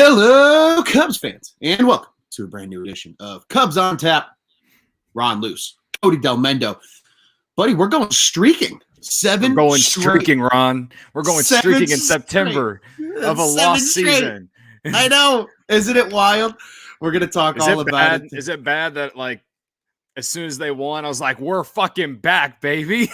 Hello, Cubs fans, and welcome to a brand new edition of Cubs on Tap. Ron Luce, Cody Del Mendo. Buddy, we're going streaking. We're going streaking, Ron. We're going streaking in September of a lost season. I know. Isn't it wild? We're going to talk all about it. Is it bad that, like, as soon as they won, I was like, we're fucking back, baby.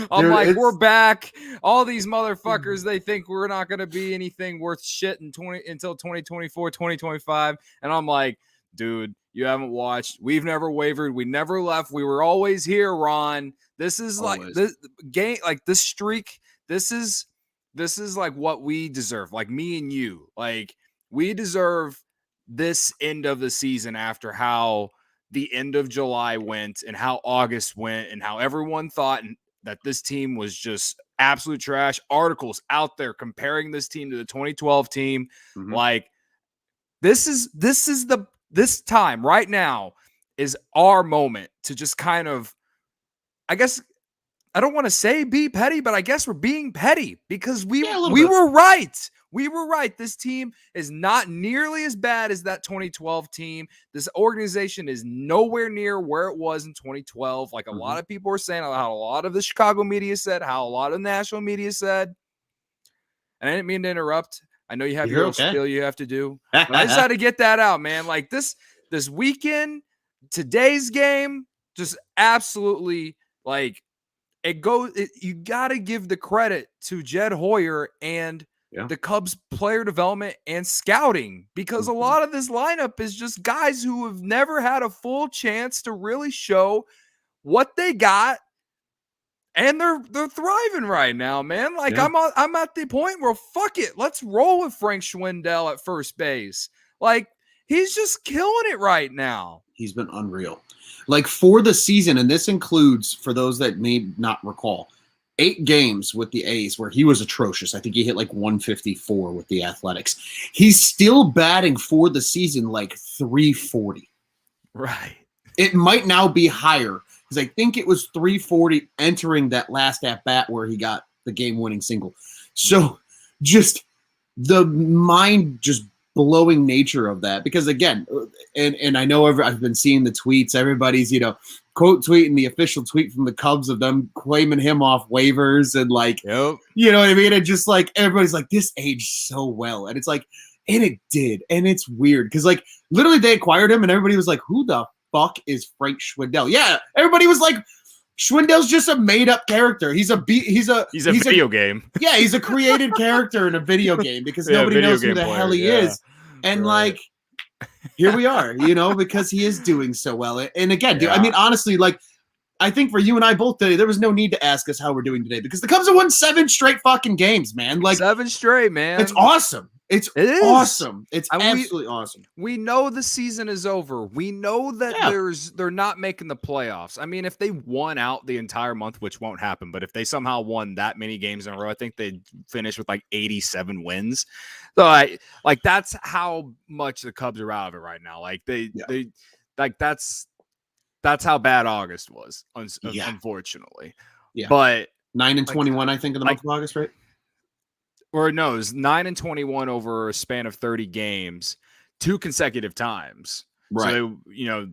We're back. All these motherfuckers, they think we're not going to be anything worth shit until 2024, 2025. And I'm like, dude, you haven't watched. We've never wavered. We never left. We were always here, Ron. This is always. Like this game, like this streak. This is like what we deserve. Like me and you, like we deserve this end of the season after how the end of July went and how August went and how everyone thought that this team was just absolute trash. Articles out there comparing this team to the 2012 team. Mm-hmm. Like this time right now is our moment to just kind of, I guess, I don't want to say be petty, but I guess we're being petty because we were right. We were right. This team is not nearly as bad as that 2012 team. This organization is nowhere near where it was in 2012. Like a lot of people were saying, how a lot of the Chicago media said, how a lot of national media said. And I didn't mean to interrupt. I know you have your own spiel you have to do. But I just had to get that out, man. Like this weekend, today's game, just absolutely like it goes. You got to give the credit to Jed Hoyer and the Cubs player development and scouting, because a lot of this lineup is just guys who have never had a full chance to really show what they got. And they're thriving right now, man. Like I'm at the point where fuck it, let's roll with Frank Schwindel at first base. Like he's just killing it right now. He's been unreal. Like for the season, and this includes, for those that may not recall, 8 games with the A's where he was atrocious. I think he hit like 154 with the Athletics. He's still batting for the season like 340. Right. It might now be higher because I think it was 340 entering that last at bat where he got the game-winning single. So just the mind just blowing nature of that, because again, and I know I've been seeing the tweets. Everybody's quote tweeting the official tweet from the Cubs of them claiming him off waivers and like you know what I mean, and just like everybody's like, this aged so well, and it's like, and it did, and it's weird because like literally they acquired him and everybody was like, who the fuck is Frank Schwindel? Yeah, everybody was like, Schwindel's just a made-up character. He's a video game. Yeah, he's a created character in a video game because nobody knows who the hell he is. And like, here we are, because he is doing so well. And again, dude, I mean, honestly, like, I think for you and I both today, there was no need to ask us how we're doing today because the Cubs have won 7 straight fucking games, man. Like 7 straight, man. It's awesome. It is awesome. It's absolutely awesome. We know the season is over. We know that they're not making the playoffs. I mean, if they won out the entire month, which won't happen, but if they somehow won that many games in a row, I think they'd finish with like 87 wins. So that's how much the Cubs are out of it right now. Like they that's how bad August was, unfortunately. Yeah. But 9-21, I think, in the month of August, right? Or no, it was 9-21 over a span of 30 games, 2 consecutive times. Right. So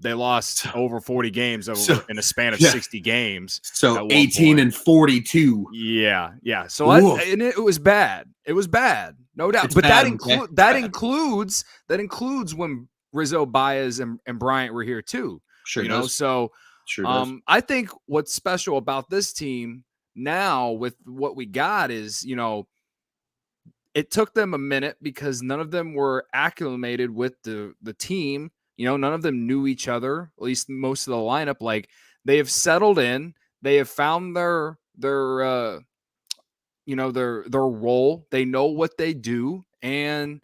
they lost over 40 games in a span of 60 games. So 18-42. Yeah. So and it was bad. It was bad, no doubt. It's but bad. that includes when Rizzo, Baez, and Bryant were here too. Sure. So sure I think what's special about this team now with what we got is it took them a minute because none of them were acclimated with the team. None of them knew each other, at least most of the lineup. Like they have settled in. They have found their role. They know what they do. And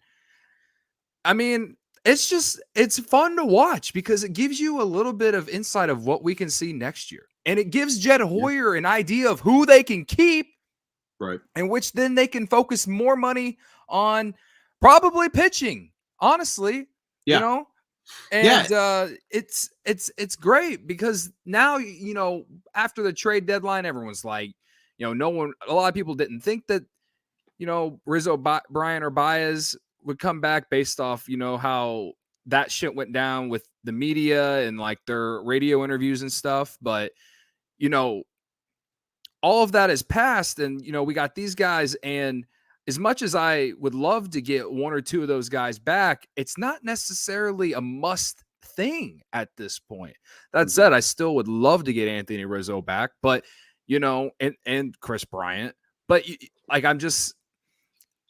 I mean, it's fun to watch because it gives you a little bit of insight of what we can see next year. And it gives Jed Hoyer an idea of who they can keep. Right. In which then they can focus more money on probably pitching, honestly. And it's great because now, after the trade deadline, everyone's like, a lot of people didn't think that Bryant or Baez would come back based off, how that shit went down with the media and like their radio interviews and stuff. But, all of that is past, and, we got these guys. And as much as I would love to get one or two of those guys back, it's not necessarily a must thing at this point. That said, I still would love to get Anthony Rizzo back, but, and Chris Bryant. But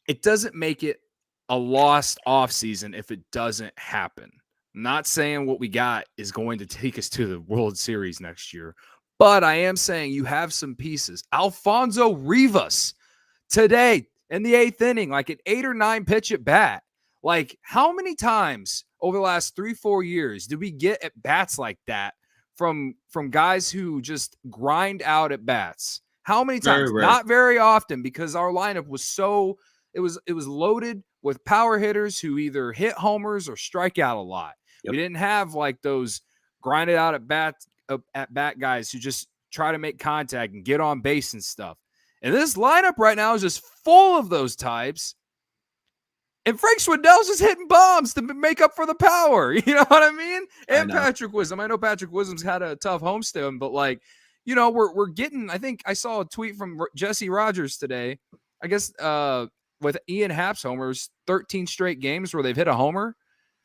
it doesn't make it a lost offseason if it doesn't happen. I'm not saying what we got is going to take us to the World Series next year, but I am saying you have some pieces. Alfonso Rivas today in the 8th inning, like an 8 or 9 pitch at bat. Like, how many times over the last 3-4 years did we get at bats like that from guys who just grind out at bats? How many times? Not very often, because our lineup was it was loaded with power hitters who either hit homers or strike out a lot. Yep. We didn't have like those grinded out at bat guys who just try to make contact and get on base and stuff. And this lineup right now is just full of those types. And Frank Schwindel's just hitting bombs to make up for the power. You know what I mean? And Patrick Wisdom. I know Patrick Wisdom's had a tough homestand, but like, we're getting, I think I saw a tweet from Jesse Rogers today. I guess with Ian Happ's homers, 13 straight games where they've hit a homer.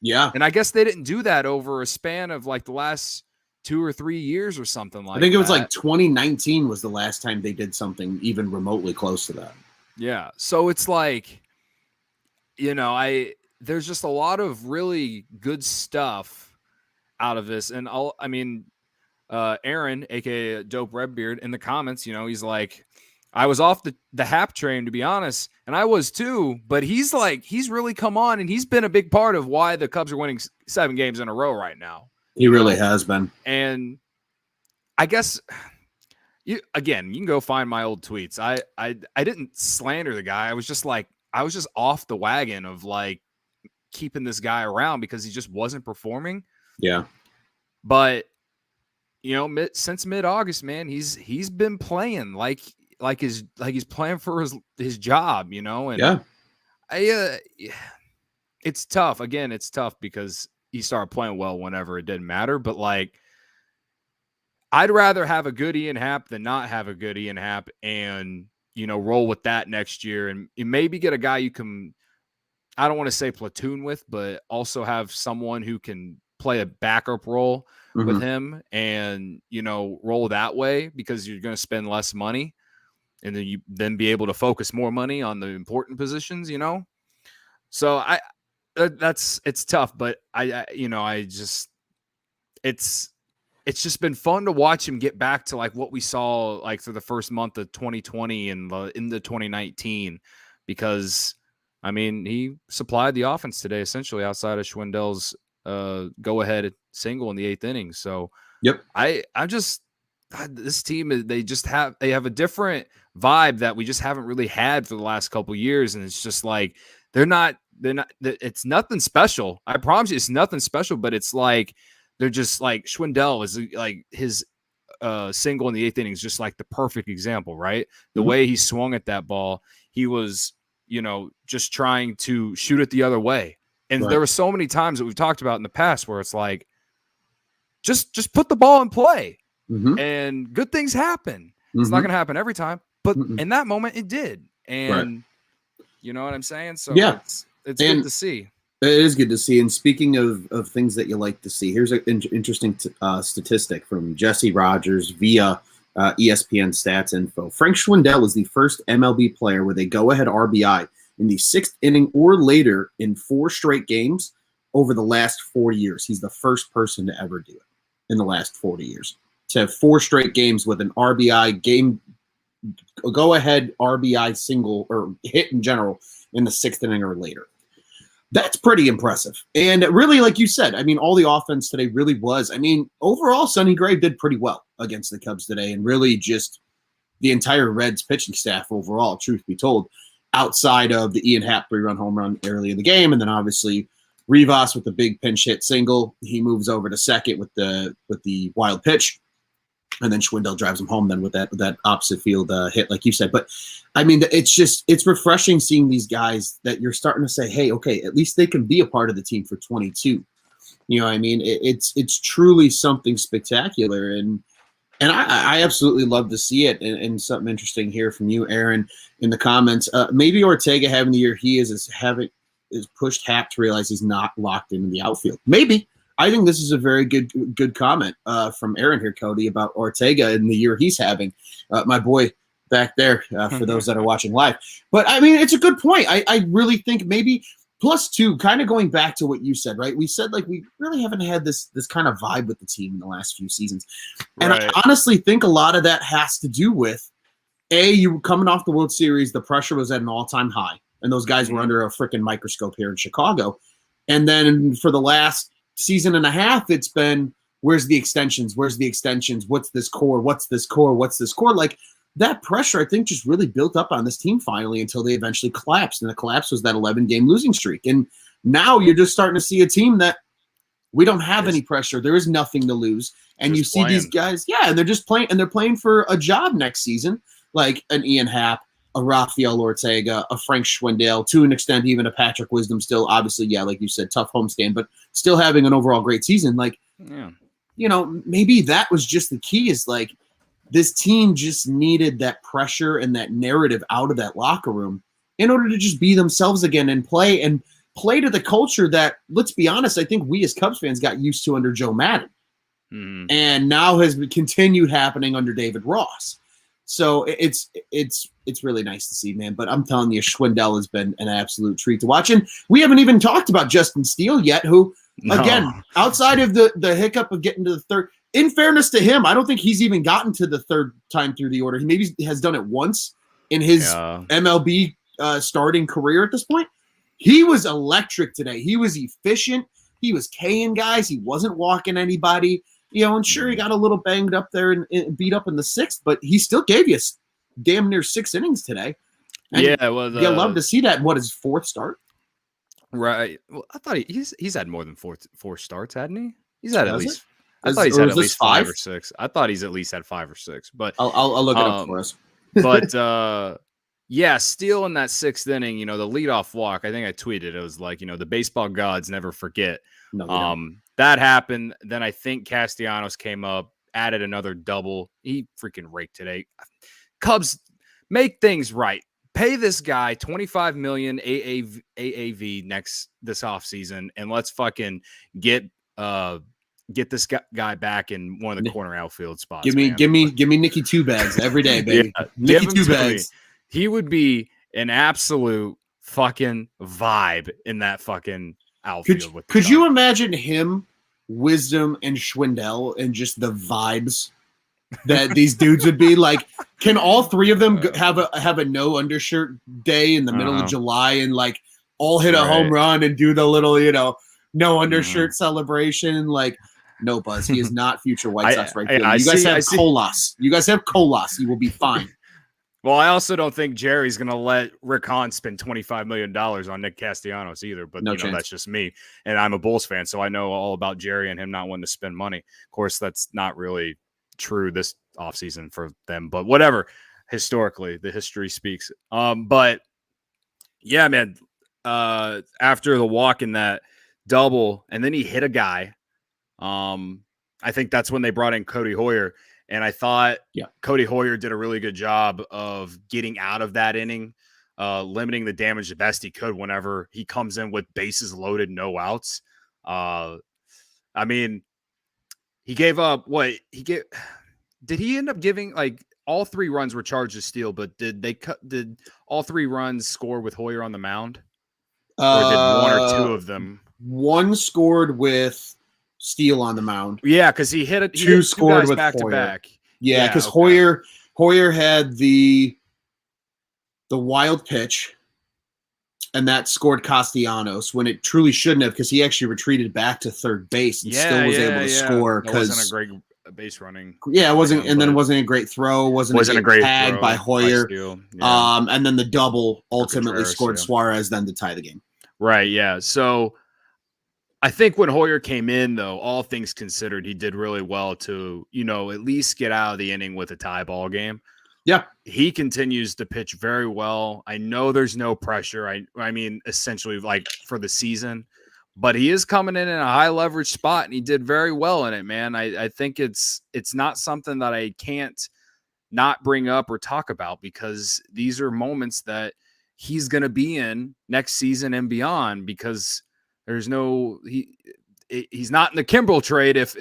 Yeah. And I guess they didn't do that over a span of like the last 2 or 3 years or something like that. I think it was like 2019 was the last time they did something even remotely close to that. Yeah. So it's like, there's just a lot of really good stuff out of this. And Aaron, aka Dope Redbeard, in the comments, he's like, I was off the Hap train, to be honest, and I was too, but he's really come on, and he's been a big part of why the Cubs are winning 7 games in a row right now. He really has been. And I guess you can go find my old tweets. I didn't slander the guy. I was just off the wagon of like keeping this guy around because he just wasn't performing. Yeah. But since mid-August, man, he's been playing like he's playing for his job, and yeah. It's tough. Again, it's tough because he started playing well whenever it didn't matter. But like, I'd rather have a good Ian Happ than not have a good Ian Happ, and roll with that next year, and maybe get a guy you can, I don't want to say platoon with, but also have someone who can play a backup role with him, and roll that way, because you're going to spend less money, and then you be able to focus more money on the important positions. So it's tough, but it's just been fun to watch him get back to like what we saw like through the first month of 2020 and into 2019, because he supplied the offense today essentially outside of Schwindel's go ahead single in the 8th inning. So yep, this team, they have a different vibe that we just haven't really had for the last couple of years, and it's just like they're not. It's nothing special. I promise you, it's nothing special. But it's like they're just like Schwindel is like his single in the 8th inning is just like the perfect example, right? The way he swung at that ball, he was just trying to shoot it the other way. And there were so many times that we've talked about in the past where it's like, just put the ball in play, and good things happen. It's not going to happen every time, but in that moment it did. And you know what I'm saying? So yeah, it's good to see. It is good to see. And speaking of things that you like to see, here's an interesting statistic from Jesse Rogers via ESPN Stats Info. Frank Schwindel is the first MLB player with a go-ahead RBI in the 6th inning or later in 4 straight games over the last 4 years. He's the first person to ever do it in the last 40 years. To have 4 straight games with an RBI game, a go-ahead RBI single or hit in general in the 6th inning or later. That's pretty impressive. And really, like you said, all the offense today really was. Overall, Sonny Gray did pretty well against the Cubs today, and really just the entire Reds pitching staff overall, truth be told, outside of the Ian Happ 3-run home run early in the game. And then obviously Rivas with the big pinch hit single. He moves over to second with the wild pitch. And then Schwindel drives him home then with that opposite field hit, like you said. But I mean, it's refreshing seeing these guys that you're starting to say, hey, okay, at least they can be a part of the team for 22. You know what I mean? It's truly something spectacular. And I absolutely love to see it. And something interesting here from you, Aaron, in the comments. Maybe Ortega having the year he is pushed Happ to realize he's not locked into the outfield. Maybe. I think this is a very good comment from Aaron here, Cody, about Ortega in the year he's having. My boy back there, for those that are watching live. But, I mean, it's a good point. I really think maybe +2, kind of going back to what you said, right? We said, like, we really haven't had this kind of vibe with the team in the last few seasons. And right. I honestly think a lot of that has to do with, you were coming off the World Series, the pressure was at an all-time high, and those guys were under a freaking microscope here in Chicago. And then for the last season and a half, it's been, where's the extensions? Where's the extensions? What's this core? What's this core? What's this core? Like, that pressure, I think, just really built up on this team finally until they eventually collapsed. And the collapse was that 11-game losing streak. And now you're just starting to see a team that we don't have any pressure. There is nothing to lose. And you see these guys, and they're just playing, and they're playing for a job next season, like an Ian Happ, a Rafael Ortega, a Frank Schwindel, to an extent, even a Patrick Wisdom still, obviously, like you said, tough homestand, but still having an overall great season. Like, you know, maybe that was just the key, is like, this team just needed that pressure and that narrative out of that locker room in order to just be themselves again and play to the culture that, let's be honest, I think we as Cubs fans got used to under Joe Madden. And now has continued happening under David Ross. So it's really nice to see, man. But I'm telling you, Schwindel has been an absolute treat to watch. And we haven't even talked about Justin Steele yet, who, again, outside of the hiccup of getting to the third, in fairness to him, I don't think he's even gotten to the third time through the order. He maybe has done it once in his MLB starting career at this point. He was electric today. He was efficient. He was K-ing guys. He wasn't walking anybody. You know, and sure, he got a little banged up there and beat up in the sixth, but he still gave you damn near 6 innings today. And it was. You love to see that. What, his 4th start? Right. Well, I thought he's had more than four starts, hadn't he? He's had at least. I thought he's had at least 5 or 6. I thought he's at least had 5 or 6. But I'll look it up for us. But Steele in that 6th inning, you know, the leadoff walk. I think I tweeted it was like, you know, the baseball gods never forget. No, that happened. Then I think Castellanos came up, added another double. He freaking raked today. Cubs, make things right. Pay this guy $25 million AAV this offseason, and let's fucking get this guy back in one of the corner outfield spots. Give me Nicky 2 bags every day, baby. Nicky 2 bags. He would be an absolute fucking vibe in that fucking outfield. Could you imagine him, Wisdom, and Schwindel, and just the vibes that these dudes would be like? Can all 3 of them have a no undershirt day in the middle of July and like all hit a home run and do the little, you know, no undershirt celebration? Like, no, Buzz, he is not future White Sox right fielder. You guys have Colas. You guys have Colas. You will be fine. Well, I also don't think Jerry's going to let Rick Hahn spend $25 million on Nick Castellanos either. But that's just me. And I'm a Bulls fan, so I know all about Jerry and him not wanting to spend money. Of course, that's not really true this offseason for them. But whatever. Historically, the history speaks. But, yeah, man, after the walk in that double, and then he hit a guy, I think that's when they brought in Cody Hoyer. And I thought Cody Hoyer did a really good job of getting out of that inning, limiting the damage the best he could whenever he comes in with bases loaded, no outs. I mean, he gave up did he end up giving, like, all 3 runs were charged to Steele, but did all 3 runs score with Hoyer on the mound? Or did 1 or 2 of them? 1 scored with Steele on the mound. Yeah, because he hit 2 scored with back Hoyer. To back. Yeah, because Hoyer had the wild pitch, and that scored Castellanos when it truly shouldn't have, because he actually retreated back to third base and still was able to score. It wasn't a great base running. Yeah, it wasn't, and then it wasn't a great throw. Wasn't a great tag by Hoyer. And then the double ultimately scored Suarez then to tie the game. Right. Yeah. So I think when Hoyer came in, though, all things considered, he did really well to, at least get out of the inning with a tie ball game. Yeah. He continues to pitch very well. I know there's no pressure. I mean, essentially like for the season, but he is coming in a high leverage spot and he did very well in it, man. I think it's not something that I can't not bring up or talk about because these are moments that he's going to be in next season and beyond because he's not in the Kimbrel trade if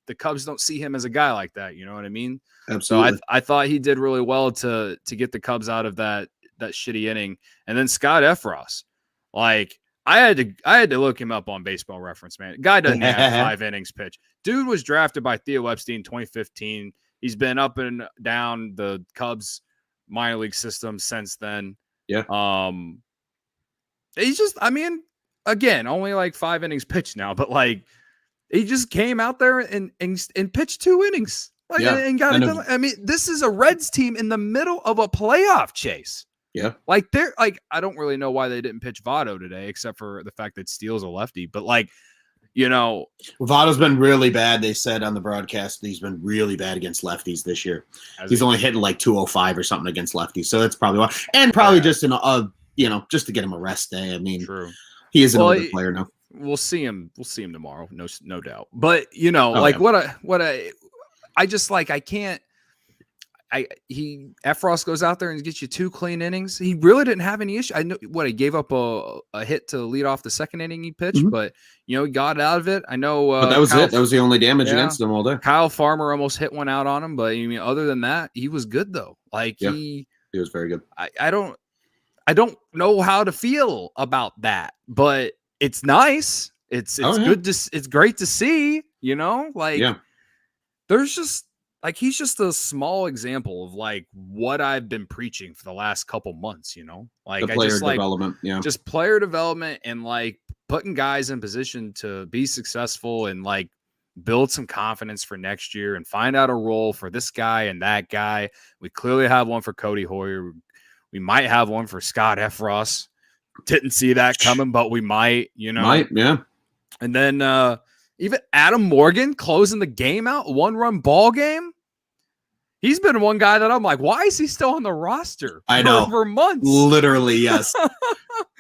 the Cubs don't see him as a guy like that. You know what I mean? Absolutely. So I thought he did really well to get the Cubs out of that shitty inning. And then Scott Efros, like I had to look him up on Baseball Reference, man. Guy doesn't have 5 innings pitch. Dude was drafted by Theo Epstein 2015. He's been up and down the Cubs minor league system since then. Yeah. He's just, I mean, again, only like 5 innings pitched now, but like he just came out there and pitched 2 innings. Like, yeah. and got it done. I mean, this is a Reds team in the middle of a playoff chase. Yeah. Like they're like, I don't really know why they didn't pitch Votto today, except for the fact that Steele's a lefty. But like, Votto's been really bad. They said on the broadcast he's been really bad against lefties this year. He's only hitting like 205 or something against lefties. So that's probably why. And probably just just to get him a rest day. I mean, true. He is an older player now. We'll see him. We'll see him tomorrow. No doubt. But I just like, I can't. Efros goes out there and gets you 2 clean innings. He really didn't have any issue. I know he gave up a hit to lead off the second inning he pitched, but he got out of it. I know, but that was it. That was the only damage against him all day. Kyle Farmer almost hit one out on him, but I mean, other than that, he was good though. Like he was very good. I don't know how to feel about that, but it's nice. It's good it's great to see. There's just. Like, he's just a small example of, like, what I've been preaching for the last couple months, Like, the player development, just player development and, like, putting guys in position to be successful and, like, build some confidence for next year and find out a role for this guy and that guy. We clearly have one for Cody Hoyer. We might have one for Scott Efros. Didn't see that coming, but we might, Might, yeah. And then, even Adam Morgan closing the game out, 1-run ball game. He's been one guy that I'm like, why is he still on the roster? I know for months. Literally, yes.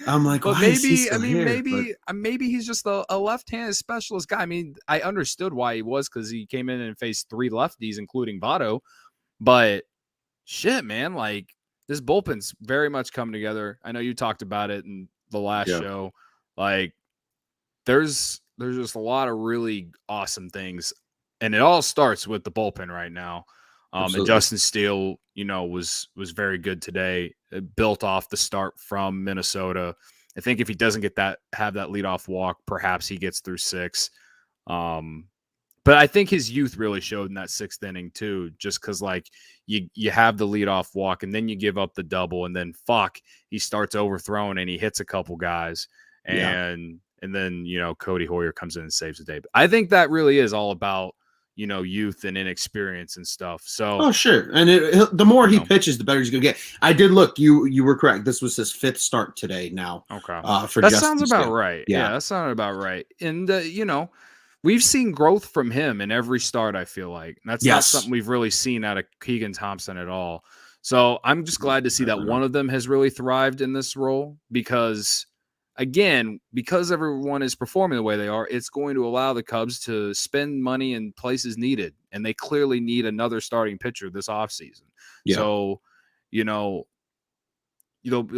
I'm like, but maybe maybe he's just a left-handed specialist guy. I mean, I understood why he was because he came in and faced 3 lefties, including Votto. But shit, man, like this bullpen's very much coming together. I know you talked about it in the last show. Like, there's just a lot of really awesome things. And it all starts with the bullpen right now. And Justin Steele, was very good today. It built off the start from Minnesota. I think if he doesn't have that leadoff walk, perhaps he gets through 6. But I think his youth really showed in that 6th inning too, just because like you have the leadoff walk and then you give up the double and then he starts overthrowing and he hits a couple guys and then, Cody Hoyer comes in and saves the day. But I think that really is all about, youth and inexperience and stuff. So, oh, sure. And the more he pitches, the better he's going to get. I did look. You were correct. This was his 5th start today now. Okay. For that Justin sounds about Steele. right. Yeah, that sounded about right. And, we've seen growth from him in every start, I feel like. That's not something we've really seen out of Keegan Thompson at all. So I'm just glad to see that one of them has really thrived in this role because – again, because everyone is performing the way they are, it's going to allow the Cubs to spend money in places needed. And they clearly need another starting pitcher this offseason. Yeah. So, you'll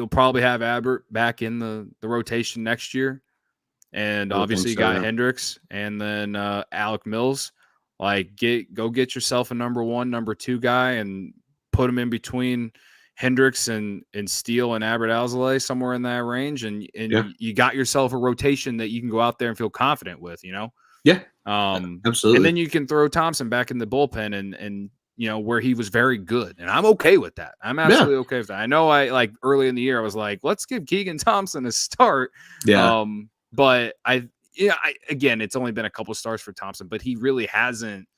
probably have Abbott back in the rotation next year. And obviously you got Hendricks and then Alec Mills. Like, go get yourself a number 1, number 2 guy and put him in between Hendricks and Steele and Albert Alzolay, somewhere in that range, and you got yourself a rotation that you can go out there and feel confident with, Yeah, absolutely. And then you can throw Thompson back in the bullpen and where he was very good, and I'm okay with that. I'm absolutely okay with that. I know early in the year I was like, let's give Keegan Thompson a start. Yeah. But again, it's only been a couple starts for Thompson, but he really hasn't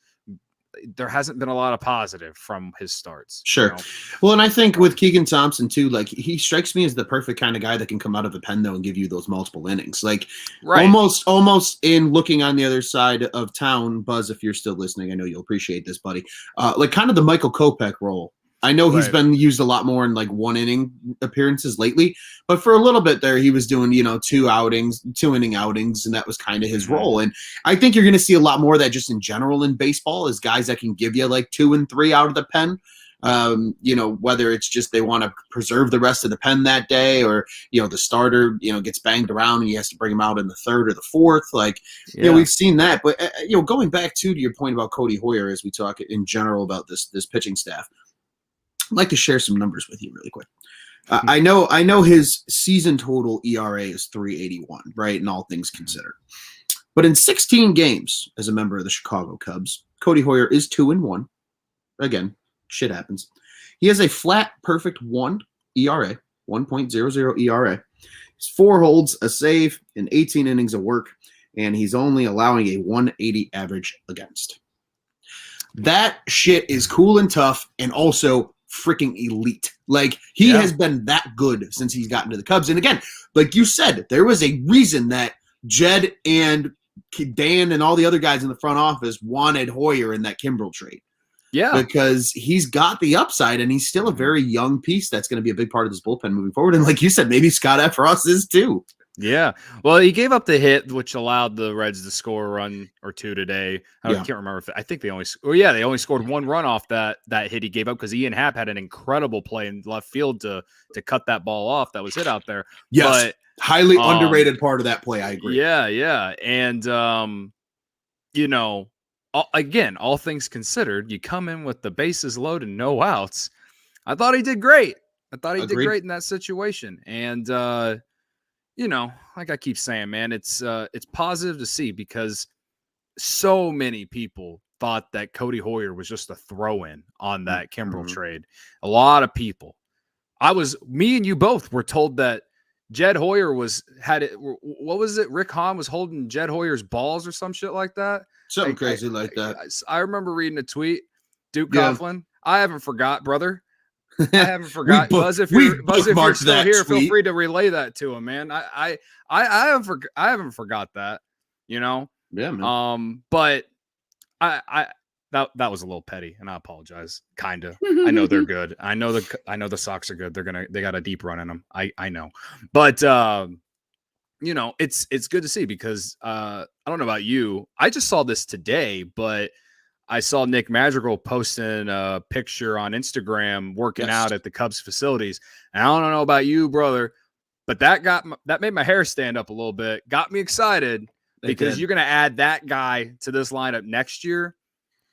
there hasn't been a lot of positive from his starts. Sure. You know? Well, and I think with Keegan Thompson too, like he strikes me as the perfect kind of guy that can come out of the pen though and give you those multiple innings. Like almost in looking on the other side of town, Buzz, if you're still listening, I know you'll appreciate this, buddy. Like kind of the Michael Kopech role. I know he's been used a lot more in like 1 inning appearances lately, but for a little bit there, he was doing, 2 inning outings, and that was kind of his role. And I think you're going to see a lot more of that just in general in baseball is guys that can give you like 2 and 3 out of the pen. Whether it's just they want to preserve the rest of the pen that day or, the starter, gets banged around and he has to bring him out in the 3rd or the 4th. Like, we've seen that. But, going back to your point about Cody Hoyer as we talk in general about this pitching staff, I'd like to share some numbers with you really quick. I know his season total ERA is 3.81, right? And all things considered. But in 16 games as a member of the Chicago Cubs, Cody Hoyer is 2-1. Again, shit happens. He has a flat, perfect 1 ERA, 1.00 ERA. He's 4 holds, a save, and 18 innings of work, and he's only allowing a 180 average against. That shit is cool and tough, and also freaking elite. Like, he has been that good since he's gotten to the Cubs. And again, like you said, there was a reason that Jed and Dan and all the other guys in the front office wanted Hoyer in that Kimbrel trade. Yeah. Because he's got the upside, and he's still a very young piece that's going to be a big part of this bullpen moving forward. And like you said, maybe Scott Efros is too. Yeah. Well, he gave up the hit, which allowed the Reds to score a run or 2 today. I can't remember if I think they only scored 1 run off that hit he gave up because Ian Happ had an incredible play in left field to cut that ball off that was hit out there. Yes. But, highly underrated part of that play. I agree. Yeah. Yeah. And, again, all things considered, you come in with the bases loaded and no outs. I thought he did great. I thought he did great in that situation. And, like I keep saying, man, it's positive to see because so many people thought that Cody Hoyer was just a throw-in on that Kimbrel trade. A lot of people. Me and you both were told that Jed Hoyer what was it? Rick Hahn was holding Jed Hoyer's balls or some shit like that. Something crazy like that. I remember reading a tweet. Duke Coughlin, I haven't forgot, brother. I haven't forgot. Buzz, if you're still here, feel free to relay that to him, man. I haven't forgot that, Yeah, man. But that was a little petty, and I apologize. Kinda. I know they're good. I know the Sox are good. They got a deep run in them. I know. But it's good to see because I don't know about you. I just saw this today, but I saw Nick Madrigal posting a picture on Instagram working out at the Cubs facilities. And I don't know about you, brother, but that made my hair stand up a little bit. Got me excited because you're going to add that guy to this lineup next year.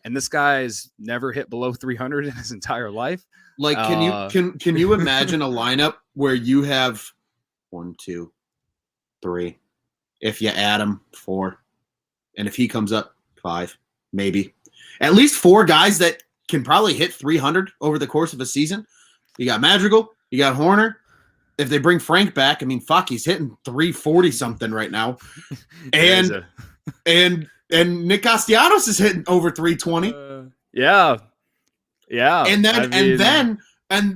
And this guy has never hit below 300 in his entire life. Like, can you imagine a lineup where you have 1, 2, 3, if you add him 4, and if he comes up 5, maybe. At least 4 guys that can probably hit 300 over the course of a season. You got Madrigal, you got Horner. If they bring Frank back, I mean, fuck, he's hitting 340 something right now. And Nick Castellanos is hitting over 320. Yeah. And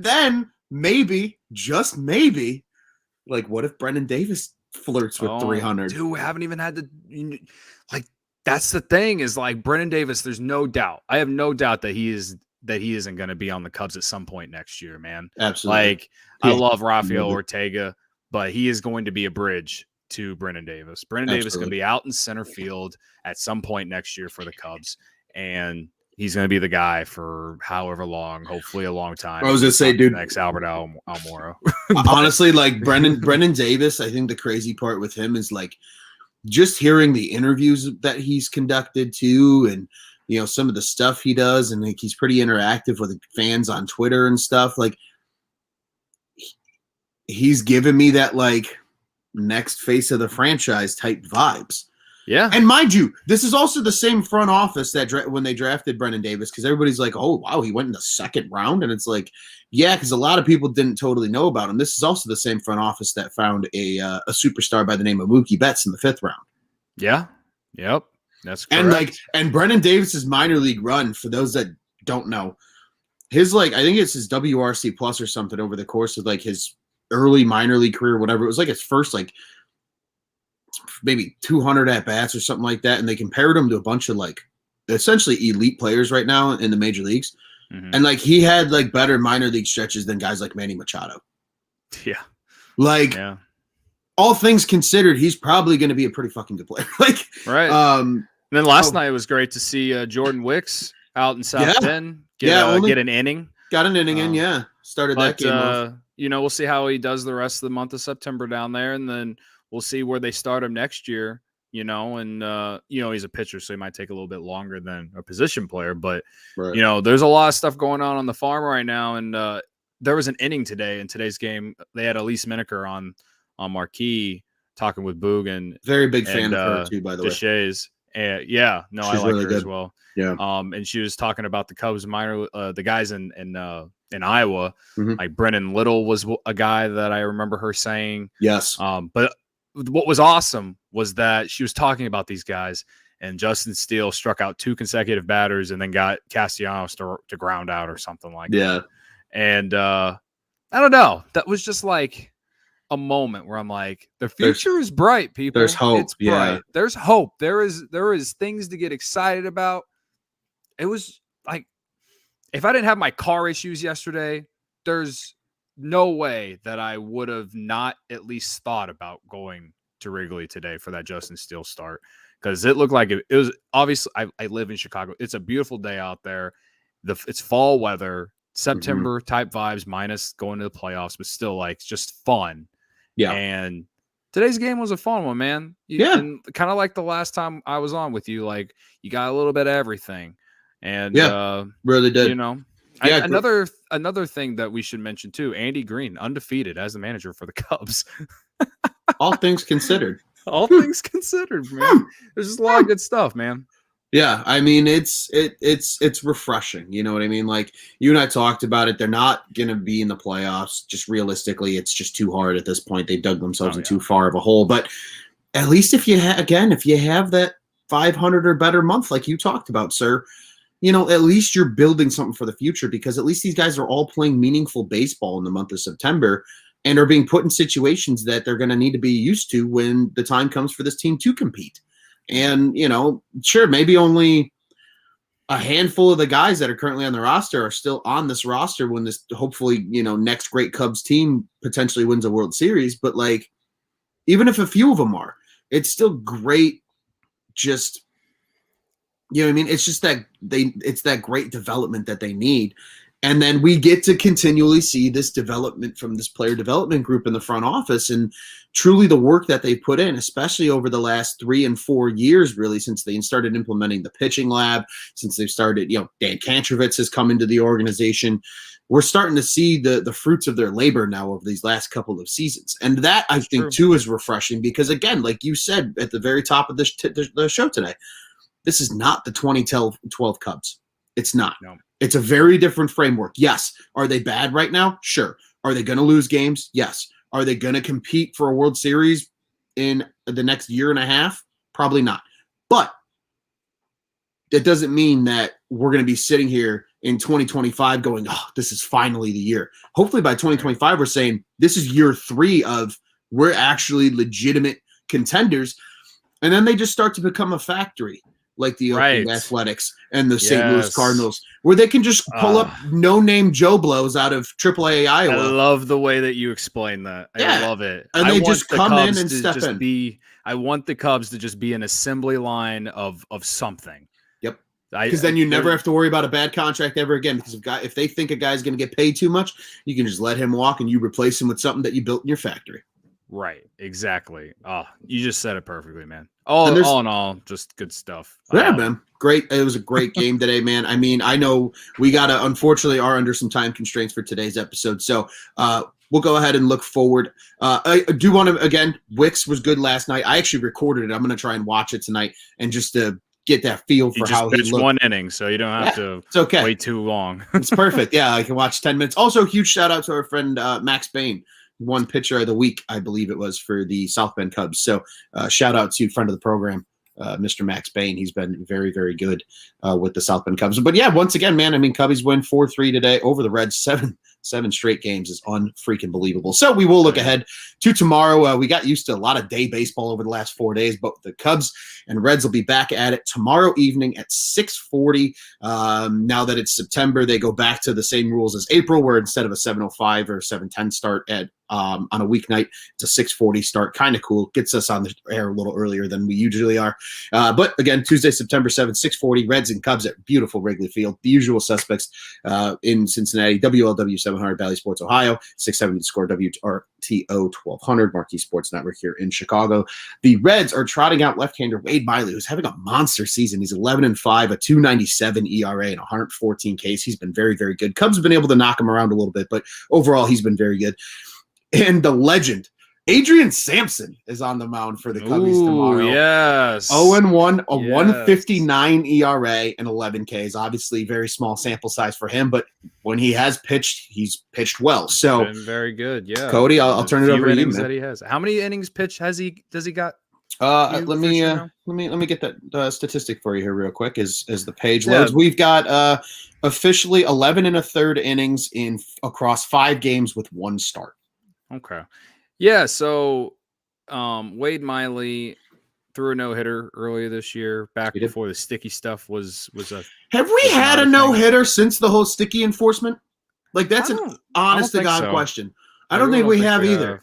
then maybe, just maybe, like, what if Brendan Davis flirts with 300? Dude, we haven't even had that's the thing is like Brendan Davis. There's no doubt. I have no doubt that he isn't going to be on the Cubs at some point next year, man. Absolutely. I love Rafael Ortega, but he is going to be a bridge to Brendan Davis. Brendan Davis is going to be out in center field at some point next year for the Cubs, and he's going to be the guy for however long, hopefully a long time. I was going to say, dude, next Albert Almora. Honestly, like Brendan Davis, I think the crazy part with him is like, just hearing the interviews that he's conducted too, and some of the stuff he does, and like he's pretty interactive with fans on Twitter and stuff. Like he's given me that like next face of the franchise type vibes. Yeah, and mind you, this is also the same front office that when they drafted Brendan Davis, because everybody's like, "Oh wow, he went in the 2nd round," and it's like, yeah, because a lot of people didn't totally know about him. This is also the same front office that found a superstar by the name of Mookie Betts in the 5th round. Yeah. Yep. That's correct. And Brennan Davis's minor league run, for those that don't know, his I think it's his WRC plus or something over the course of his early minor league career, whatever. It was his first maybe 200 at bats or something like that, and they compared him to a bunch of essentially elite players right now in the major leagues. Mm-hmm. And he had better minor league stretches than guys like Manny Machado. Yeah. Yeah. All things considered, he's probably going to be a pretty fucking good player. Right. And then last night it was great to see Jordan Wicks out in South Bend get an inning. Got an inning in, yeah. Started that game off. We'll see how he does the rest of the month of September down there, and then we'll see where they start him next year. And he's a pitcher, so he might take a little bit longer than a position player. But right. There's a lot of stuff going on the farm right now, and there was an inning today in today's game. They had Elise Miniker on Marquee talking with Boog, and very big fan of her too, by the way. Deshays. I like really her good. as well. Yeah. And she was talking about the Cubs the guys in Iowa. Mm-hmm. Like Brennan Little was a guy that I remember her saying. Yes. But what was awesome was that she was talking about these guys, and Justin Steele struck out 2 consecutive batters and then got Castellanos to ground out or something like that. And I don't know. That was just a moment where I'm like, the future is bright, people. There's hope. It's bright. There's hope. There is things to get excited about. It was if I didn't have my car issues yesterday, there's no way that I would have not at least thought about going to Wrigley today for that Justin Steele start, because it looked like it was obviously. I live in Chicago. It's a beautiful day out there. It's fall weather, September type vibes, minus going to the playoffs, but still just fun. Yeah. And today's game was a fun one, man. And kind of like the last time I was on with you, you got a little bit of everything. And really did. Another thing that we should mention too, Andy Green, undefeated as the manager for the Cubs. All things considered. All things considered, man. There's just a lot of good stuff, man. Yeah, I mean it's refreshing. You know what I mean? You and I talked about it. They're not going to be in the playoffs. Just realistically, it's just too hard at this point. They dug themselves in too far of a hole. But at least if you have that 500 or better month, like you talked about, sir, at least you're building something for the future, because at least these guys are all playing meaningful baseball in the month of September and are being put in situations that they're going to need to be used to when the time comes for this team to compete. And, sure, maybe only a handful of the guys that are currently on the roster are still on this roster when this hopefully, next great Cubs team potentially wins a World Series. But even if a few of them are, it's still great. Just, what I mean? It's just that it's that great development that they need. And then we get to continually see this development from this player development group in the front office, and truly the work that they put in, especially over the last 3 and 4 years, really, since they started implementing the pitching lab, since they've started, Dan Kantrovitz has come into the organization. We're starting to see the fruits of their labor now over these last couple of seasons. And that, I think, too, is refreshing because, again, like you said at the very top of the show today, this is not the 2012 Cubs. It's not. No. It's a very different framework. Yes. Are they bad right now? Sure. Are they going to lose games? Yes. Are they going to compete for a World Series in the next year and a half? Probably not. But that doesn't mean that we're going to be sitting here in 2025 going, oh, this is finally the year. Hopefully by 2025, we're saying this is year 3 of we're actually legitimate contenders. And then they just start to become a factory, like the Oakland Athletics and the St. Louis Cardinals, where they can just pull up no-name Joe Blows out of AAA Iowa. I love the way that you explain that. I love it. And they just come in and step in. I want the Cubs to just be an assembly line of something. Yep. Because then you never have to worry about a bad contract ever again. Because if they think a guy's going to get paid too much, you can just let him walk and you replace him with something that you built in your factory. Right. Exactly. Oh, you just said it perfectly, man. All in all, just good stuff. Yeah, man. Great. It was a great game today, man. I mean, I know we unfortunately are under some time constraints for today's episode. So we'll go ahead and look forward. I do want to, again, Wicks was good last night. I actually recorded it. I'm going to try and watch it tonight and just to get that feel for how he looked. One inning, so you don't have to wait too long. It's perfect. Yeah, I can watch 10 minutes. Also, huge shout out to our friend Max Bain. One pitcher of the week, I believe it was, for the South Bend Cubs. So shout out to friend of the program, Mr. Max Bain. He's been very, very good with the South Bend Cubs. But yeah, once again, man, I mean, Cubbies win 4-3 today over the Reds. Seven straight games is unfreaking believable. So we will look ahead to tomorrow. We got used to a lot of day baseball over the last 4 days, but the Cubs and Reds will be back at it tomorrow evening at 6:40. Now that it's September, they go back to the same rules as April, where instead of a 7:05 or 7:10 start at on a weeknight, it's a 6:40 start. Kind of cool. Gets us on the air a little earlier than we usually are. But again, Tuesday, September 7th, 6:40, Reds and Cubs at beautiful Wrigley Field. The usual suspects in Cincinnati, WLW 700, Valley Sports Ohio, 670 Score, WRTO 1200, Marquee Sports Network here in Chicago. The Reds are trotting out left-hander Wade Miley, who's having a monster season. He's 11-5, a 2.97 ERA, and 114 Ks. He's been very, very good. Cubs have been able to knock him around a little bit, but overall, he's been very good. And the legend, Adrian Sampson, is on the mound for the Cubbies tomorrow. Yes. 0-1, a 159 ERA and 11 Ks. Obviously, very small sample size for him, but when he has pitched, he's pitched well. So been very good. Yeah. Cody, I'll turn it over to you, man. That he has. How many innings pitched does he got? Let me get that statistic for you here real quick as the page loads. We've got officially 11 1/3 innings across 5 games with 1 start. Okay. Yeah, so Wade Miley threw a no-hitter earlier this year, back before the sticky stuff was a. Have we had a no-hitter since the whole sticky enforcement? Like, that's an honest to God question. I don't think we have either.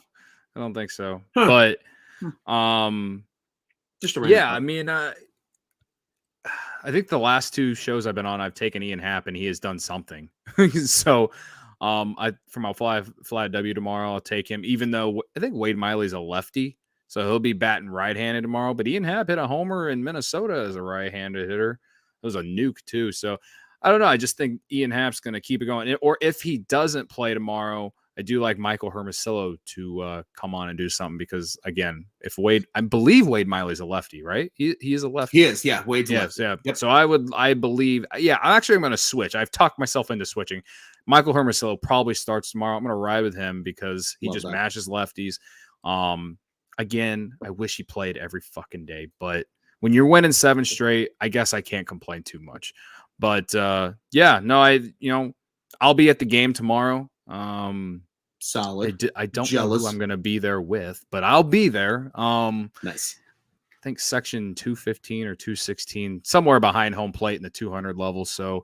I don't think so. Huh. But just a I mean, I think the last 2 shows I've been on, I've taken Ian Happ and he has done something. So for my fly W tomorrow, I'll take him, even though I think Wade Miley's a lefty, so he'll be batting right-handed tomorrow. But Ian Happ hit a homer in Minnesota as a right-handed hitter. It was a nuke too. So I don't know. I just think Ian Happ's going to keep it going. Or if he doesn't play tomorrow, I do like Michael Hermosillo to come on and do something because, again, I believe Wade Miley's a lefty, right? He is a lefty. He is, yeah. Wade's lefty. Yeah. Yep. So I believe, I'm going to switch. I've talked myself into switching. Michael Hermosillo probably starts tomorrow. I'm going to ride with him because he matches lefties. Again, I wish he played every fucking day, but when you're winning 7 straight, I guess I can't complain too much. But I'll be at the game tomorrow. Solid. I don't know who I'm going to be there with, but I'll be there. Nice. I think section 215 or 216, somewhere behind home plate in the 200 level. So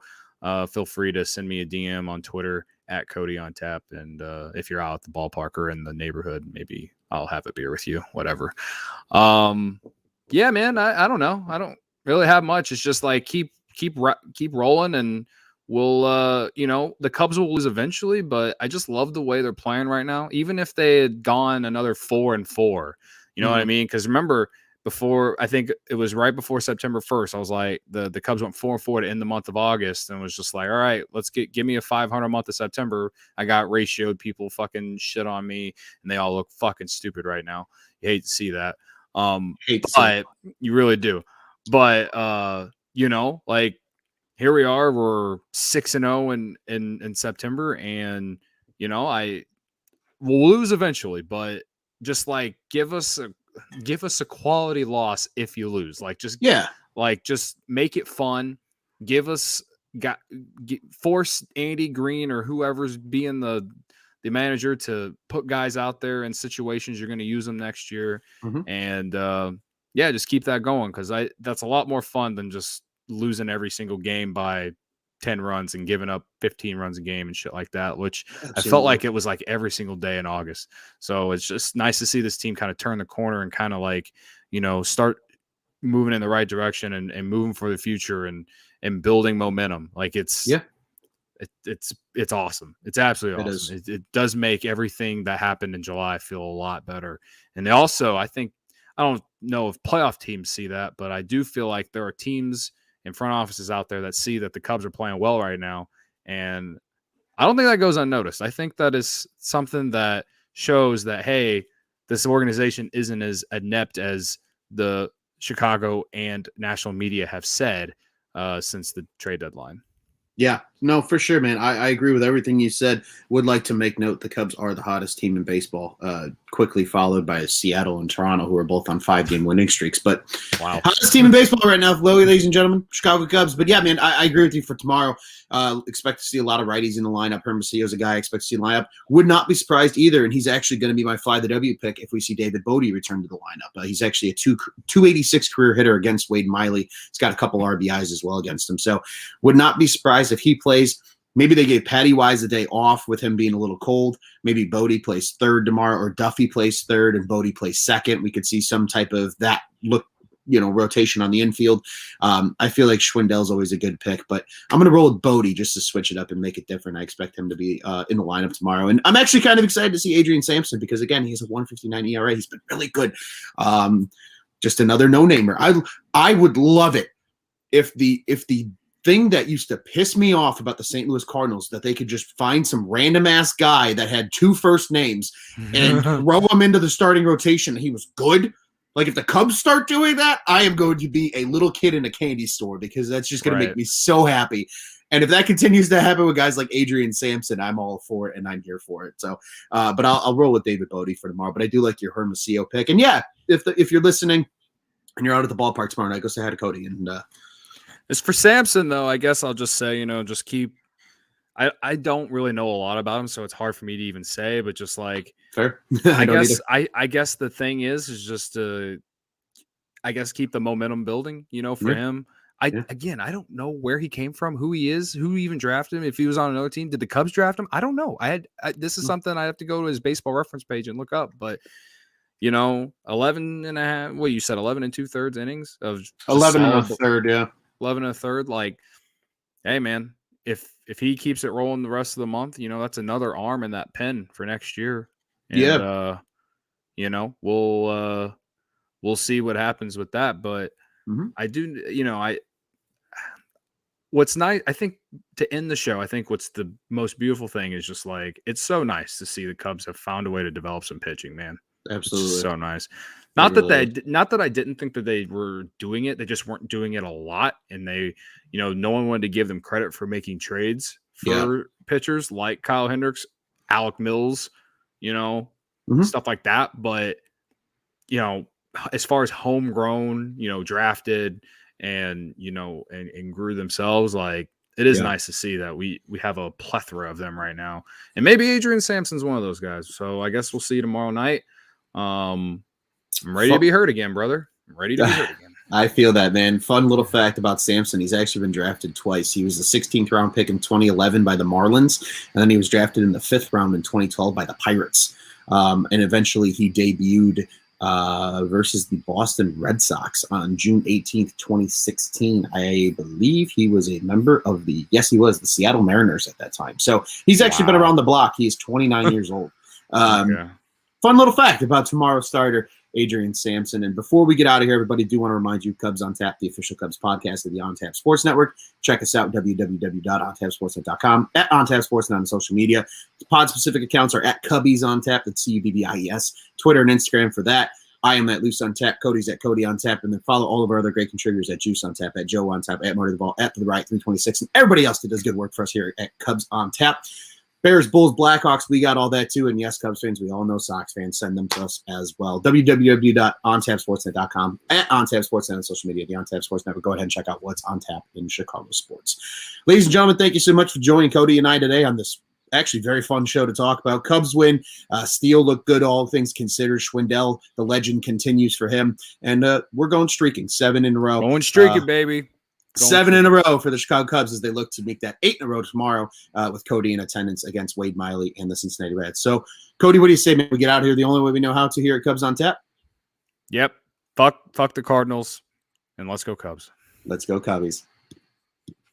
feel free to send me a DM on Twitter at Cody on Tap. And if you're out at the ballpark or in the neighborhood, maybe I'll have a beer with you, whatever. Yeah, man, I don't know. I don't really have much. It's just like keep rolling, and we'll the Cubs will lose eventually, but I just love the way they're playing right now. Even if they had gone another 4-4, you know what I mean? Because remember, I think it was right before September 1st, I was like, the Cubs went 4-4 to end the month of August, and was just like, all right, let's give me a 500 month of September. I got ratioed. People fucking shit on me, and they all look fucking stupid right now. You hate to see that. But you really do. But like, here we are. We're 6-0 in September, and we'll lose eventually. But just like give us a quality loss if you lose. Like just make it fun. Force Andy Green or whoever's being the manager to put guys out there in situations you're going to use them next year, and just keep that going, because that's a lot more fun than just losing every single game by 10 runs and giving up 15 runs a game and shit like that, which I felt like it was like every single day in August. So it's just nice to see this team kind of turn the corner and kind of like, start moving in the right direction and moving for the future and building momentum. Like it's awesome. It's absolutely awesome. It does make everything that happened in July feel a lot better. And they also, I don't know if playoff teams see that, but I do feel like there are teams in front offices out there that see that the Cubs are playing well right now. And I don't think that goes unnoticed. I think that is something that shows that, hey, this organization isn't as inept as the Chicago and national media have said since the trade deadline. Yeah. No, for sure, man. I agree with everything you said. Would like to make note the Cubs are the hottest team in baseball, quickly followed by Seattle and Toronto, who are both on 5-game winning streaks. But Wow. hottest team in baseball right now, ladies and gentlemen, Chicago Cubs. But yeah, man, I agree with you for tomorrow. Expect to see a lot of righties in the lineup. Hermosillo's a guy I expect to see in the lineup. Would not be surprised either, and he's actually going to be my fly the W pick if we see David Bodie return to the lineup. He's actually a 286 career hitter against Wade Miley. He's got a couple RBIs as well against him. So would not be surprised if he plays. Maybe they gave Patty Wise a day off with him being a little cold. Maybe Bodie plays third tomorrow, or Duffy plays third and Bodie plays second. We could see some type of that look, rotation on the infield. I feel like Schwindel's always a good pick, but I'm going to roll with Bodie just to switch it up and make it different. I expect him to be in the lineup tomorrow. And I'm actually kind of excited to see Adrian Sampson because, again, he has a 1.59 ERA. He's been really good. Just another no-namer. I would love it if the thing that used to piss me off about the St. Louis Cardinals, that they could just find some random ass guy that had 2 first names and throw him into the starting rotation and he was good. Like, if the Cubs start doing that, I am going to be a little kid in a candy store because that's just going to make me so happy. And if that continues to happen with guys like Adrian Sampson, I'm all for it and I'm here for it. So, but I'll roll with David Bodie for tomorrow. But I do like your Hermosillo pick. And yeah, if you're listening and you're out at the ballpark tomorrow night, go say hi to Cody. And as for Sampson, though, I guess I'll just say, just keep. I don't really know a lot about him, so it's hard for me to even say. But just like fair, I guess the thing is just to, I guess, keep the momentum building. For him. Again, I don't know where he came from, who he is, who even drafted him. If he was on another team, did the Cubs draft him? I don't know. This is something I have to go to his baseball reference page and look up. But 11 and a half. Well, you said 11 and 2/3 innings of 11 and a third, yeah. 11 and a third. Like, hey, man, if he keeps it rolling the rest of the month, that's another arm in that pen for next year. And, we'll see what happens with that. But I do, what's nice, I think, to end the show, I think what's the most beautiful thing is just like, it's so nice to see the Cubs have found a way to develop some pitching, man. Absolutely. It's so nice. Not that I didn't think that they were doing it. They just weren't doing it a lot. And they, no one wanted to give them credit for making trades for pitchers like Kyle Hendricks, Alec Mills, stuff like that. But, as far as homegrown, drafted and, and grew themselves, like, it is nice to see that we have a plethora of them right now. And maybe Adrian Sampson's one of those guys. So I guess we'll see you tomorrow night. I'm ready to be hurt again, brother. I'm ready to be hurt again. I feel that, man. Fun little fact about Sampson. He's actually been drafted twice. He was the 16th round pick in 2011 by the Marlins, and then he was drafted in the 5th round in 2012 by the Pirates. And eventually he debuted versus the Boston Red Sox on June 18th, 2016. I believe he was a member of the Seattle Mariners at that time. So he's actually been around the block. He is 29 years old. Fun little fact about tomorrow's starter, Adrian Sampson. And before we get out of here, everybody, do want to remind you, Cubs on Tap, the official Cubs podcast of the On Tap Sports Network. Check us out, www.ontapsportsnet.com, at On Tap Sportsnet on social media. Pod-specific accounts are at Cubbies on Tap, that's CUBBIES, Twitter and Instagram for that. I am at Loose on Tap, Cody's at Cody on Tap, and then follow all of our other great contributors at Juice on Tap, at Joe on Tap, at Marty the Ball, at The Right 326, and everybody else that does good work for us here at Cubs on Tap. Bears, Bulls, Blackhawks, we got all that too. And yes, Cubs fans, we all know Sox fans, send them to us as well. www.ontapsportsnet.com, at OnTapSportsNet on social media, the OnTap Sports Network. Go ahead and check out what's on tap in Chicago sports. Ladies and gentlemen, thank you so much for joining Cody and I today on this actually very fun show to talk about. Cubs win. Steele looked good, all things considered. Schwindel, the legend, continues for him. And we're going streaking 7 in a row. Going streaking, baby. 7 in a row for the Chicago Cubs as they look to make that 8 in a row tomorrow with Cody in attendance against Wade Miley and the Cincinnati Reds. So, Cody, what do you say, man? We get out of here the only way we know how to here at Cubs on Tap? Yep. Fuck the Cardinals, and let's go Cubs. Let's go Cubbies.